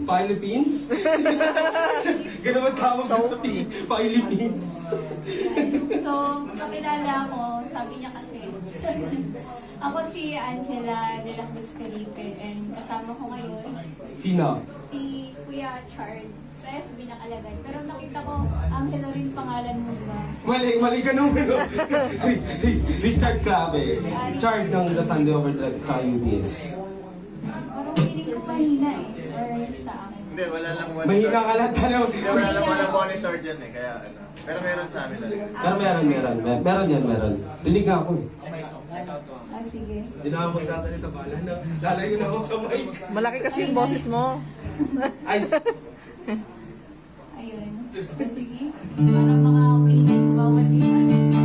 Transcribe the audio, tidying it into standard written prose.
Philippines? Ganun ba tawag sa Philippines? So, kakilala ko, sabi niya kasi, ako si Angela de la Cruz Felipe and kasama ko ngayon Sino? si Kuya Chard sa FB nakalagay. Pero nakita ko, Angelo rin pangalan mo, diba? Mali ka nung ano. Richard Clave. Chard ng The Sunday Overdrive sa UBS. Parang feeling ko mahina eh. Or sa akin. Hindi, wala lang monitor. Mahina ka lang tanong. Hindi, wala lang walang monitor dyan eh, kaya ano. Pero meron sa amin talaga. Pero meron. Meron yan, meron. Rinig nga ako eh. Ah, sige. Hindi na ako magsasalita pala na. Lalayo na ako sa mic. Malaki kasi yung boses mo. Ay, Ayun. Ah, sige. Para makauwi na yung bawat isa.